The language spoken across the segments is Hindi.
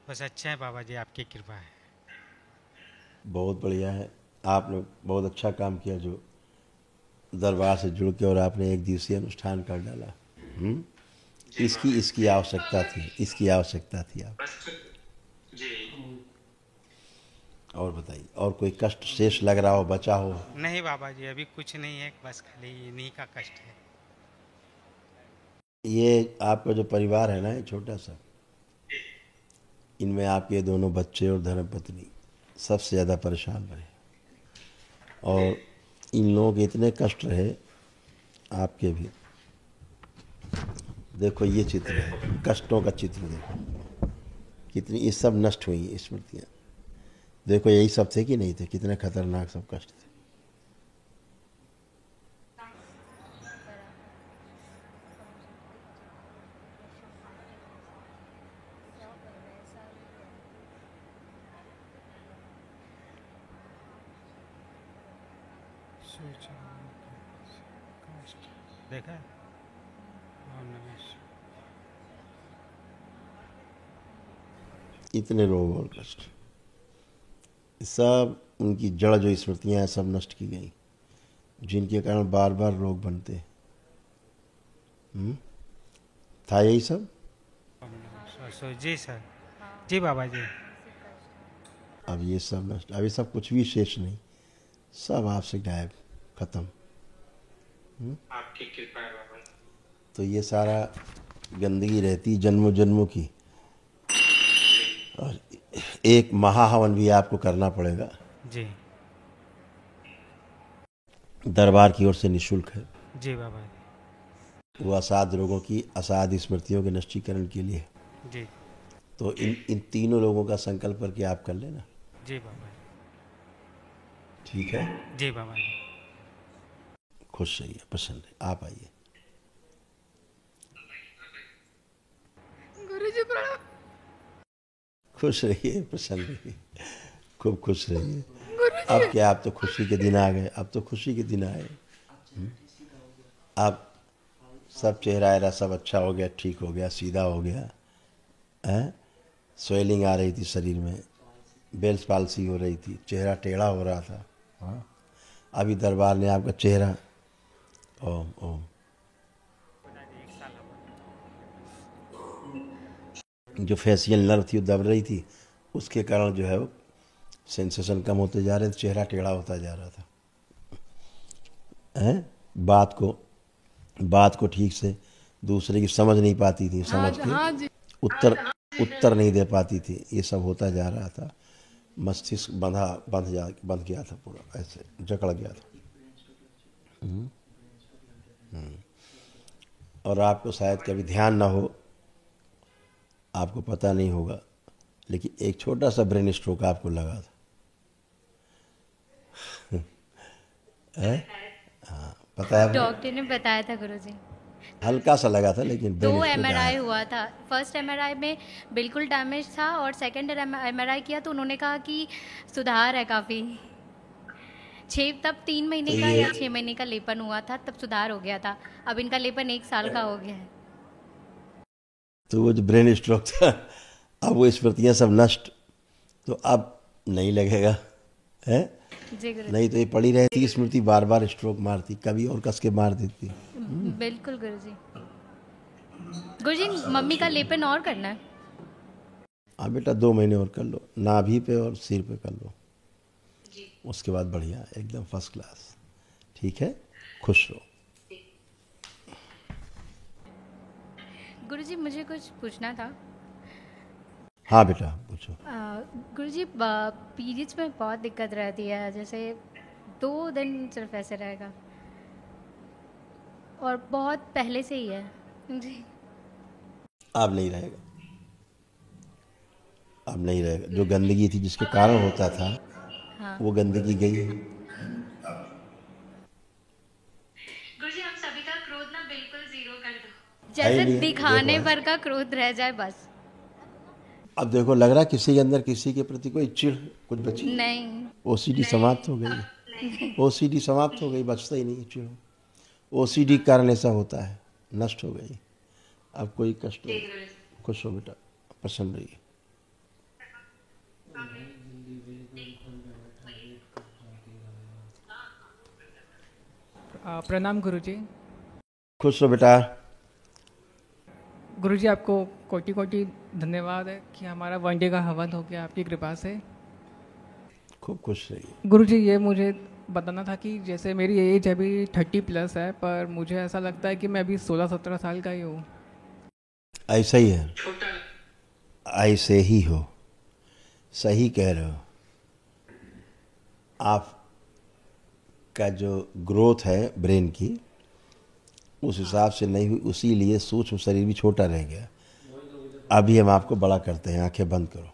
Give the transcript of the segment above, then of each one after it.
बस अच्छा है बाबा जी, आपकी कृपा है। बहुत बढ़िया है। आपने बहुत अच्छा काम किया जो दरबार से जुड़ के और आपने एक दिवसीय अनुष्ठान कर डाला। हम्म? इसकी इसकी आवश्यकता थी, इसकी आवश्यकता थी आप। और बताइए, और कोई कष्ट शेष लग रहा हो, बचा हो? नहीं बाबा जी, अभी कुछ नहीं है, बस खाली इन्हीं का कष्ट है। ये आपका जो परिवार है ना, ये छोटा सा, इनमें आपके दोनों बच्चे और धर्मपत्नी सबसे ज़्यादा परेशान रहे, और इन लोगों के इतने कष्ट रहे, आपके भी। देखो ये चित्र है, कष्टों का चित्र देखो, कितनी ये सब नष्ट हुई स्मृतियाँ। देखो यही सब थे कि नहीं थे, कितने खतरनाक सब कष्ट थे। कष्ट देखा है? और नमः। इतने रोग और कष्ट, सब उनकी जड़ जो स्मृतियाँ हैं सब नष्ट की गई, जिनके कारण बार बार रोग बनते। था यही सब। जी सर। जी बाबा जी। अब ये सब नष्ट, अब ये सब कुछ भी शेष नहीं, सब आपसे गायब, खत्म। आपकी कृपा है बाबा जी। तो ये सारा गंदगी रहती जन्मों जन्मों की, और एक महाहवन भी आपको करना पड़ेगा, जी। दरबार की ओर से निःशुल्क है। जी बाबा जी। वो असाध रोगों की असाध स्मृतियों के नष्टीकरण के लिए। जी। तो इन इन तीनों लोगों का संकल्प करके आप कर लेना। जी बाबा जी। ठीक है। जी बाबा जी। खुश रहिए, प्रसन्न रहिए, आप आइए। गुरुजी प्रणाम। खुश रहिए, प्रसन्न रहिए, खूब खुश रहिए। गुरुजी। अब क्या, आप तो खुशी के दिन आ गए, अब तो खुशी के दिन आए। अब सब चेहरा एरा सब अच्छा हो गया, ठीक हो गया, सीधा हो गया है। स्वेलिंग आ रही थी शरीर में, बेल्स पालसी हो रही थी, चेहरा टेढ़ा हो रहा था। हाँ, अभी दरबार ने आपका चेहरा, ओम ओम, जो फेशियल नर्व थी वो दब रही थी, उसके कारण जो है वो सेंसेशन कम होते जा रहे थे, चेहरा टेढ़ा होता जा रहा था। हैं, बात को ठीक से दूसरे की समझ नहीं पाती थी, हाँ समझ के हाँ जी। उत्तर उत्तर नहीं दे पाती थी, ये सब होता जा रहा था। मस्तिष्क बंध गया था, पूरा ऐसे जकड़ गया था। और आपको शायद कभी ध्यान ना हो, आपको पता नहीं होगा, लेकिन एक छोटा सा ब्रेन स्ट्रोक आपको लगा था। है? हाँ, पता है आपको? डॉक्टर ने बताया था गुरुजी। हल्का सा लगा था, लेकिन दो ब्रेन स्ट्रोक आया एमआरआई था। हुआ था। फर्स्ट एमआरआई में बिल्कुल डैमेज था और सेकंड एमआरआई किया तो उन्होंने कहा कि सुधार है काफ़ी। तब 3 महीने तो का ये या 6 महीने का लेपन हुआ था, तब सुधार हो गया था। अब इनका लेपन 1 साल का हो गया है। तो वो जो ब्रेन स्ट्रोक था, अब वो स्मृतियाँ सब नष्ट, तो अब नहीं लगेगा है। जी गुरुजी। नहीं तो ये पड़ी रहती स्मृति, बार बार स्ट्रोक मारती, कभी और कस के मार देती। बिल्कुल गुरुजी। गुरुजी, मम्मी का लेपन और करना है। हाँ बेटा, 2 महीने और कर लो, नाभि पे और सिर पे कर लो, उसके बाद बढ़िया, एकदम फर्स्ट क्लास। ठीक है, खुश रहो। गुरुजी, मुझे कुछ पूछना था। हाँ बेटा, पूछो। गुरुजी, पीरियड्स में बहुत दिक्कत रहती है, जैसे 2 दिन सिर्फ ऐसे रहेगा और बहुत पहले से ही है जी। अब नहीं रहेगा, अब नहीं रहेगा। जो गंदगी थी जिसके कारण होता था, हाँ वो गंदगी गई। गुरुजी, हम सभी का क्रोध ना बिल्कुल जीरो कर दो, है ही जैसे नहीं, देखो दिखाने है। पर का क्रोध रह जाए बस। अब देखो, लग रहा है किसी के अंदर किसी के प्रति कोई चिढ़ कुछ बची? नहीं। ओसीडी समाप्त हो गई, ओसीडी समाप्त हो गई, बचता ही नहीं चिढ़। ओसीडी के कारण ऐसा होता है, नष्ट हो गई। अब कोई कष्ट नहीं, खुश हो बेटा। प्रसन्न रहिए। प्रणाम गुरुजी। खुश रहो बेटा। गुरुजी आपको कोटि कोटि धन्यवाद है कि हमारा वनडे का हवन हो गया आपकी कृपा से। खूब खुश रहिए। गुरुजी ये मुझे बताना था कि जैसे मेरी एज अभी 30+ है, पर मुझे ऐसा लगता है कि मैं अभी 16-17 साल का ही हूँ। ऐसा ही है, ऐसे ही हो, सही कह रहे हो। आप का जो ग्रोथ है ब्रेन की उस हिसाब से नहीं हुई, उसी लिए सूक्ष्म शरीर भी छोटा रह गया। अभी हम आपको बड़ा करते हैं, आंखें बंद करो।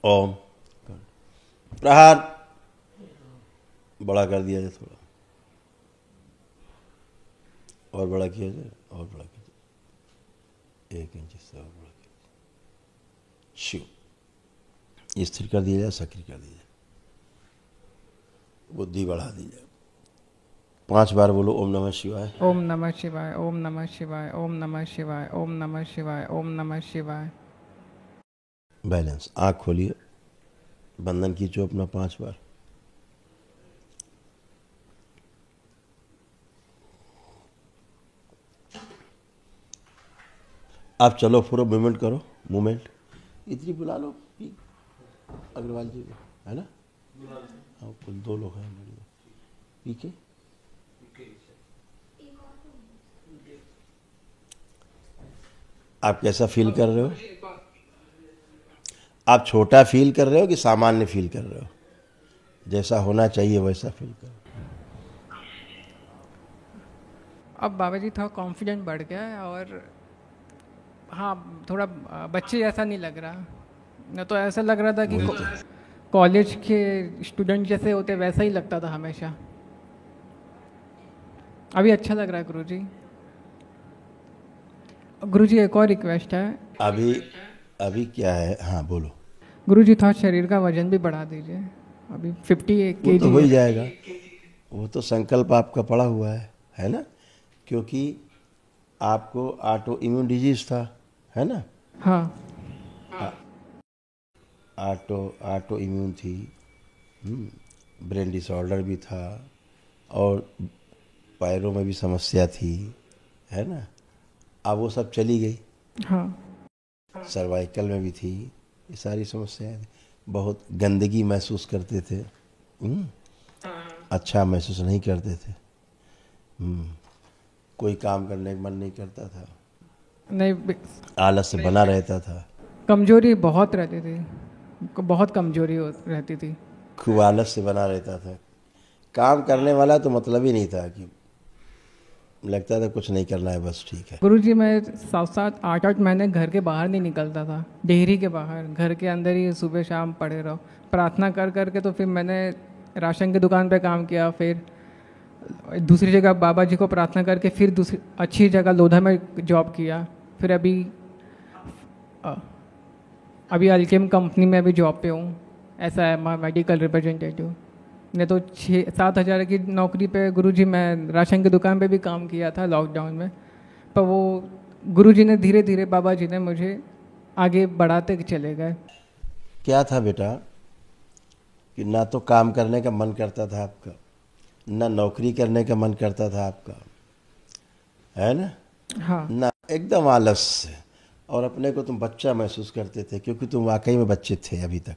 ओम प्रहार बड़ा कर दिया जाए, थोड़ा और बड़ा किया जाए, और बड़ा किया जाए, 1 इंच से और बड़ा किया जाए। शिव स्थिर कर दिया जाए, सक्रिय कर दिया जाए, बुद्धि बढ़ा दी जाए। 5 बार बोलो ओम नमः शिवाय। ओम नमः शिवाय, ओम नमः शिवाय, ओम नमः शिवाय, ओम नमः शिवाय, ओम नमः शिवाय। बैलेंस। आँख खोलिए, बंधन खींचो अपना 5 बार। आप चलो, पूरा मूवमेंट करो, मूवमेंट। इतनी बुला लो अग्रवाल जी को, है ना? हाँ, कुल 2 लोग हैं पी के। आप कैसा फील कर रहे हो? आप छोटा फील कर रहे हो कि सामान्य फील कर रहे हो? जैसा होना चाहिए वैसा फील करो। अब बाबा जी थोड़ा कॉन्फिडेंट बढ़ गया है, और हाँ थोड़ा बच्चे जैसा नहीं लग रहा। न तो ऐसा लग रहा था कि कॉलेज के स्टूडेंट जैसे होते वैसा ही लगता था हमेशा। अभी अच्छा लग रहा है गुरुजी। गुरुजी एक और रिक्वेस्ट है। अभी क्या है? हाँ बोलो। गुरुजी थोड़ा शरीर का वजन भी बढ़ा दीजिए। अभी 58 वो तो kg हो ही जाएगा, वो तो संकल्प आपका पड़ा हुआ है ना? क्योंकि आपको ऑटो इम्यून डिजीज था, है ना? हाँ ऑटो इम्यून थी, ब्रेन डिसऑर्डर भी था, और पैरों में भी समस्या थी, है ना? अब वो सब चली गई। हाँ सर्वाइकल में भी थी, ये सारी समस्याएं थी। बहुत गंदगी महसूस करते थे, अच्छा महसूस नहीं करते थे, कोई काम करने का मन नहीं करता था, नहीं, आलस से बना रहता था, कमजोरी बहुत रहती थी, बहुत कमजोरी रहती थी। खूब आलस से बना रहता था। काम करने वाला तो मतलब ही नहीं था, कि लगता था कुछ नहीं करना है बस, ठीक है। गुरुजी मैं 7-7 8-8 महीने घर के बाहर नहीं निकलता था, डेहरी के बाहर, घर के अंदर ही सुबह शाम पड़े रहो, प्रार्थना कर करके। तो फिर मैंने राशन की दुकान पे काम किया, फिर दूसरी जगह बाबा जी को प्रार्थना करके फिर दूसरी अच्छी जगह लोधा में जॉब किया। फिर अभी अल्केम कंपनी में अभी जॉब पे हूँ, ऐसा है मेडिकल रिप्रेजेंटेटिव। नहीं तो 6-7 हज़ार की नौकरी पे गुरुजी मैं राशन की दुकान पे भी काम किया था लॉकडाउन में। पर वो गुरुजी ने धीरे धीरे, बाबा जी ने मुझे आगे बढ़ाते चले गए। क्या था बेटा कि ना तो काम करने का मन करता था आपका, ना नौकरी करने का मन करता था आपका, है ना? हाँ ना, एकदम आलस से, और अपने को तुम बच्चा महसूस करते थे, क्योंकि तुम वाकई में बच्चे थे। अभी तक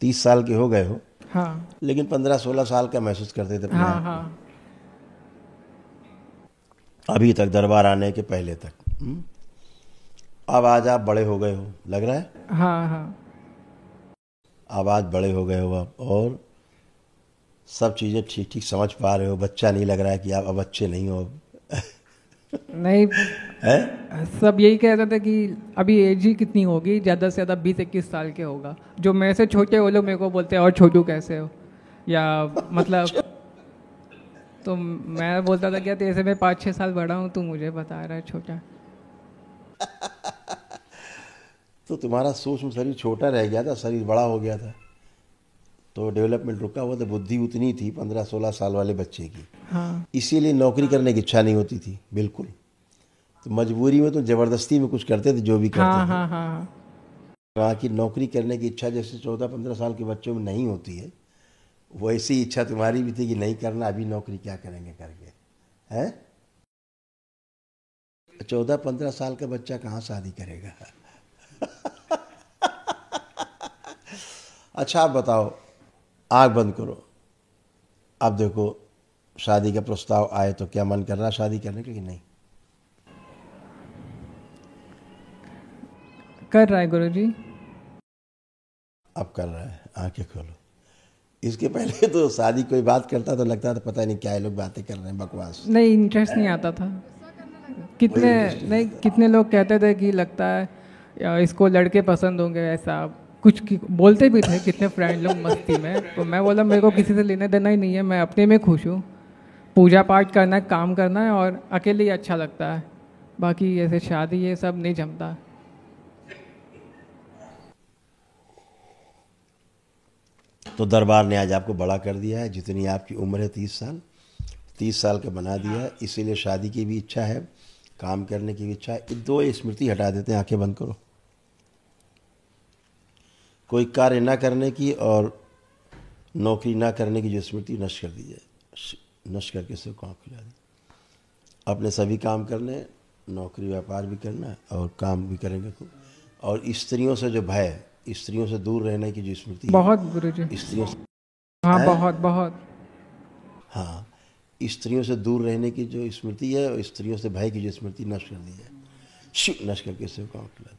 30 साल के हो गए हो, हाँ लेकिन 15-16 साल का महसूस करते थे अपने हाँ आप को। हाँ अभी तक, दरबार आने के पहले तक। अब आज आप बड़े हो गए हो, लग रहा है? हाँ हाँ अब आज बड़े हो गए हो आप, और सब चीज़ें ठीक ठीक समझ पा रहे हो। बच्चा नहीं लग रहा है कि आप अब बच्चे नहीं हो। नहीं, है? सब यही कहते थे कि अभी एज ही कितनी होगी, ज़्यादा से ज़्यादा 20-21 साल के होगा। जो मेरे से छोटे वो लोग मेरे को बोलते हैं और छोटू कैसे हो, या मतलब तो मैं बोलता था क्या तेरे से मैं 5-6 साल बड़ा हूँ, तू मुझे बता रहा है छोटा। तो तुम्हारा सूक्ष्म शरीर छोटा रह गया था, शरीर बड़ा हो गया था। तो डेवलपमेंट रुका हुआ, तो बुद्धि उतनी थी 15-16 साल वाले बच्चे की, हाँ इसीलिए नौकरी करने की इच्छा नहीं होती थी बिल्कुल। तो मजबूरी में तो ज़बरदस्ती में कुछ करते थे, जो भी करते हाँ थे। हाँ हाँ वहाँ की नौकरी करने की इच्छा जैसे 14-15 साल के बच्चों में नहीं होती है, वैसी इच्छा तुम्हारी भी थी कि नहीं करना, अभी नौकरी क्या करेंगे करके, हैं? 14-15 साल का बच्चा कहाँ शादी करेगा? अच्छा आप बताओ, आँख बंद करो, अब देखो शादी का प्रस्ताव आए तो क्या मन कर रहा है शादी करने के, कि नहीं? कर रहा है गुरुजी। अब कर रहा है, आंखें खोलो। इसके पहले तो शादी कोई बात करता तो लगता था पता नहीं क्या ये लोग बातें कर रहे हैं, बकवास। नहीं, इंटरेस्ट नहीं आता था। कितने लोग कहते थे कि लगता है या इसको लड़के पसंद होंगे, ऐसा कुछ बोलते भी थे कितने फ्रेंड लोग मस्ती में। तो मैं बोला मेरे को किसी से लेना देना ही नहीं है, मैं अपने में खुश हूँ। पूजा पाठ करना है, काम करना है, और अकेले ही अच्छा लगता है। बाकी ऐसे शादी ये सब नहीं जमता। तो दरबार ने आज आपको बड़ा कर दिया है, जितनी आपकी उम्र है 30 साल का बना दिया है। इसीलिए शादी की भी इच्छा है, काम करने की भी इच्छा है। 2 स्मृति हटा देते हैं, आंखें बंद करो। कोई कार्य ना करने की और नौकरी ना करने की जो स्मृति नष्ट कर दी जाए, नष्ट करके सबको आँख खुला दी। अपने सभी काम करने, नौकरी व्यापार भी करना और काम भी करेंगे खूब। और स्त्रियों से जो भय, स्त्रियों से दूर रहने की जो स्मृति, बहुत गुरुजी, स्त्रियों से, हाँ बहुत, हाँ स्त्रियों से दूर रहने की जो स्मृति है और स्त्रियों से भय की जो स्मृति नष्ट कर दी है, नष्ट करके सबको आँख खुला दी।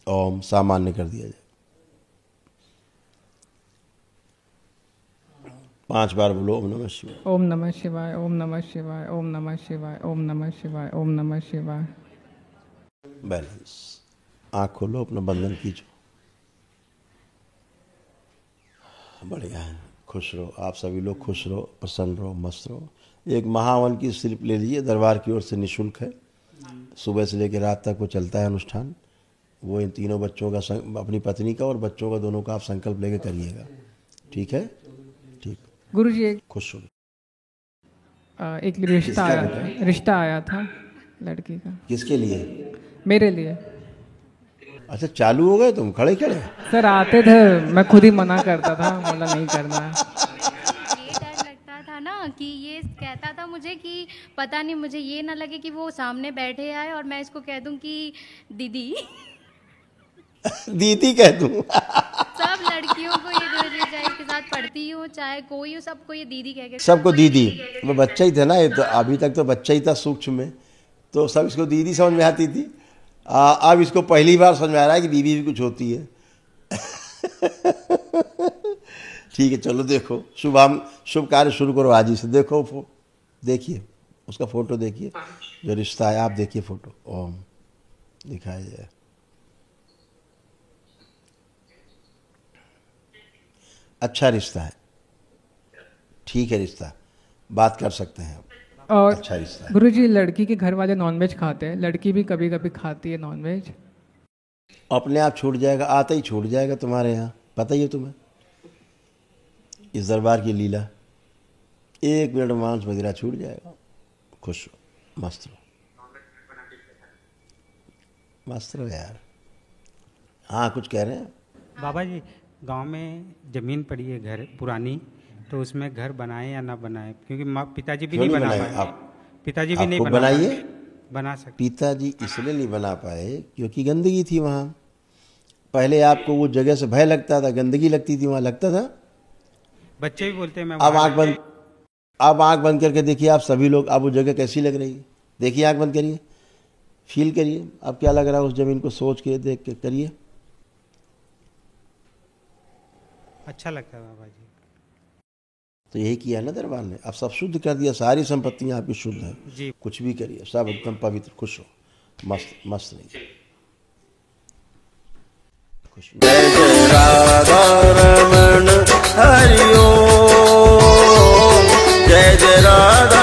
ओम सामान्य कर दिया जाए। 5 बार बोलो ओम नमः शिवाय। ओम नमः शिवाय, ओम नमः शिवाय, ओम नमः शिवाय, ओम नमः शिवाय, ओम नमः शिवाय। बैलेंस। आँख खोलो, अपना बंधन खींचो। बढ़िया है, खुश रहो आप सभी लोग, खुश रहो, प्रसन्न रहो, मस्त रहो। एक महावन की स्लिप ले लीजिए, दरबार की ओर से निःशुल्क है। सुबह से लेकर रात तक वो चलता है अनुष्ठान। वो इन तीनों बच्चों का, अपनी पत्नी का और बच्चों का, दोनों का आप संकल्प लेके करिएगा, ठीक है? ठीक गुरुजी, एक खुश हो। एक रिश्ता आया था लड़की का। किसके लिए? मेरे लिए। अच्छा चालू हो गए तुम, खड़े खड़े? सर आते थे, मैं खुद ही मना करता था, बोला नहीं करना। ये डर लगता था ना कि ये कहता था मुझे कि पता नहीं मुझे ये ना लगे कि वो सामने बैठे आए और मैं इसको कह दूं कि दीदी। दीदी कह दूं? सब लड़कियों को ये गुरुजी, चाहे इसके साथ पढ़ती हो चाहे कोई हो, सबको ये दीदी कह के, सबको दीदी। वो बच्चा ही था ना, ये तो अभी तक तो बच्चा ही था सूक्ष्म में, तो सब इसको दीदी समझ में आती थी। अब इसको पहली बार समझ में आ रहा है कि बीबी भी कुछ होती है। ठीक है, चलो देखो, शुभ कार्य शुरू करो आज ही से। देखो देखिए उसका फोटो, देखिए जो रिश्ता है, आप देखिए फोटो। ओम दिखाया जाए। अच्छा रिश्ता है, ठीक है रिश्ता, बात कर सकते हैं। और अच्छा रिश्ता है। गुरुजी, लड़की के घर वाले नॉनवेज खाते हैं, लड़की भी कभी कभी खाती है नॉनवेज। अपने आप छूट जाएगा, आते ही छूट जाएगा तुम्हारे यहाँ, पता ही है तुम्हें इस दरबार की लीला। 1 मिनट मांस वगैरह छूट जाएगा। खुश हो, मस्त रहो, मस्त रहो यार। हाँ कुछ कह रहे हैं बाबा जी? गांव में ज़मीन पड़ी है घर पुरानी, तो उसमें घर बनाए या ना बनाए? क्योंकि पिताजी भी नहीं बना पाए। पिताजी भी नहीं बनाइए, बना सकते। पिताजी इसलिए नहीं बना पाए क्योंकि गंदगी थी वहाँ। पहले आपको वो जगह से भय लगता था, गंदगी लगती थी वहाँ, लगता था। बच्चे भी बोलते हैं मैं। अब आँख बंद करके देखिए आप सभी लोग, अब वो जगह कैसी लग रही है, देखिए आँख बंद करिए, फील करिए अब क्या लग रहा है उस जमीन को, सोच के देख के करिए। अच्छा लगता है बाबा जी। तो यही किया ना दरबार ने, अब सब शुद्ध कर दिया, सारी संपत्तियां आपकी शुद्ध है जी। कुछ भी करिए, सब एकदम पवित्र। खुश हो, मस्त मस्त रहिए, खुश। जय जय राधा रमण हरि ओम, जय जय राधा